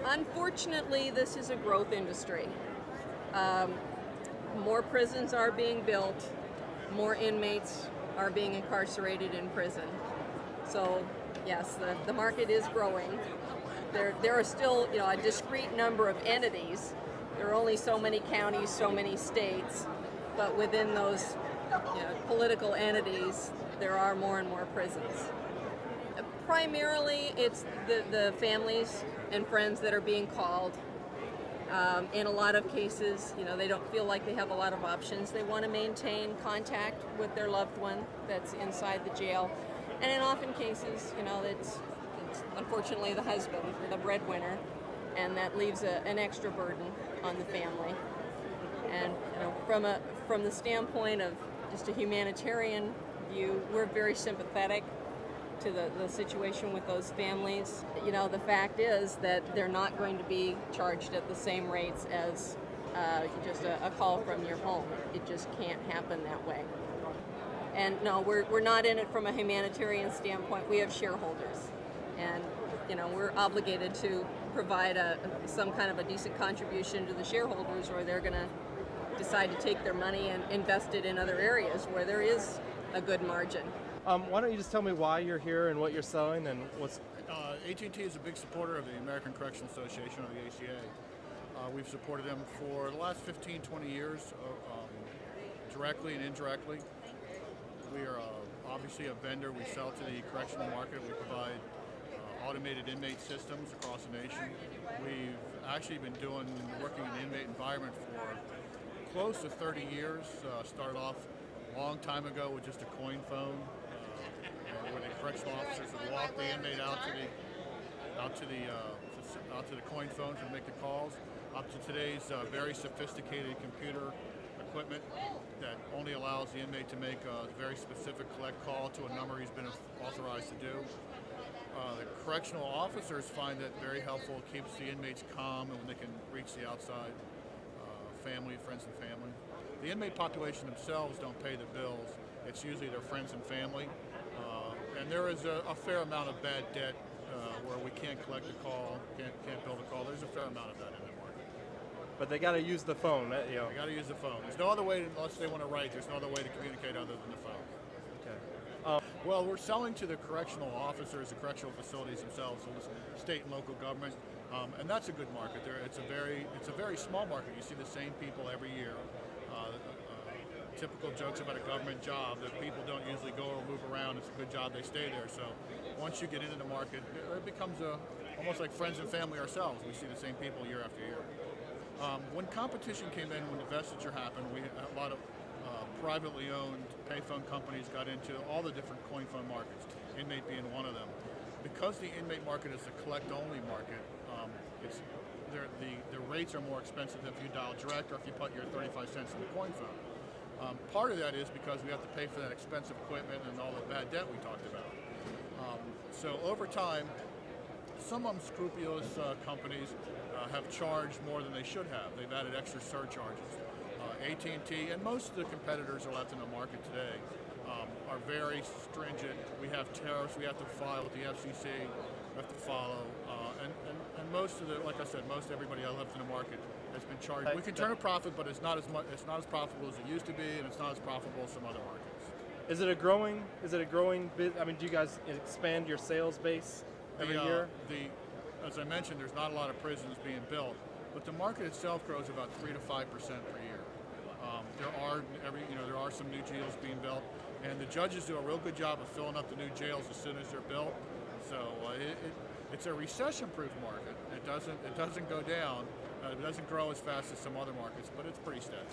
Unfortunately, this is a growth industry. Um, More prisons are being built, more inmates are being incarcerated in prison. So, yes, the market is growing. There are still, a discrete number of entities. There are only so many counties, so many states, but within those, political entities, there are more and more prisons. Primarily, it's the families and friends that are being called. In a lot of cases, they don't feel like they have a lot of options. They want to maintain contact with their loved one that's inside the jail. And in often cases, it's unfortunately the husband, the breadwinner, and that leaves an extra burden on the family. And from the standpoint of just a humanitarian view, we're very sympathetic to the situation with those families. The fact is that they're not going to be charged at the same rates as just a call from your home. It just can't happen that way. And no, we're not in it from a humanitarian standpoint. We have shareholders, and we're obligated to provide some kind of a decent contribution to the shareholders, or they're going to decide to take their money and invest it in other areas where there is a good margin. Why don't you just tell me why you're here and what you're selling and what's... AT&T is a big supporter of the American Correctional Association, or the ACA. We've supported them for the last 15, 20 years, directly and indirectly. We are obviously a vendor. We sell to the correctional market. We provide automated inmate systems across the nation. We've actually been working in the inmate environment for close to 30 years. Started off a long time ago with just a coin phone, where the correctional officers would walk the inmate out to the coin phone to make the calls, up to today's very sophisticated computer equipment that only allows the inmate to make a very specific collect call to a number he's been authorized to do. The correctional officers find that very helpful. It keeps the inmates calm and when they can reach the outside family, friends and family. The inmate population themselves don't pay the bills. It's usually their friends and family. And there is a fair amount of bad debt where we can't collect a call, can't build a call. There's a fair amount of that in the market. But they got to use the phone, They got to use the phone. There's no other way, unless they want to write, there's no other way to communicate other than the phone. Okay. Well, we're selling to the correctional officers, the correctional facilities themselves, so the state and local government, and that's a good market. It's a very small market. You see the same people every year. Typical jokes about a government job that people don't usually go or move around. It's a good job they stay there. So once you get into the market, it becomes almost like friends and family ourselves. We see the same people year after year. When competition came in, when divestiture happened, we had a lot of privately owned payphone companies got into all the different coin phone markets, inmate being one of them. Because the inmate market is a collect-only market, the rates are more expensive if you dial direct or if you put your 35 cents in the coin phone. Part of that is because we have to pay for that expensive equipment and all the bad debt we talked about. So over time, some unscrupulous companies have charged more than they should have. They've added extra surcharges. AT&T and most of the competitors are left in the market today are very stringent. We have tariffs we have to file with the FCC, we have to follow, and most of like I said, most everybody left in the market has been charged. We can turn a profit, but it's not as profitable as it used to be, and it's not as profitable as some other markets. Is it a growing bit? I mean, do you guys expand your sales base every year? As I mentioned, there's not a lot of prisons being built, but the market itself grows about 3 to 5% per year. There are some new jails being built, and the judges do a real good job of filling up the new jails as soon as they're built. So it's a recession-proof market. It doesn't go down. It doesn't grow as fast as some other markets, but it's pretty steady.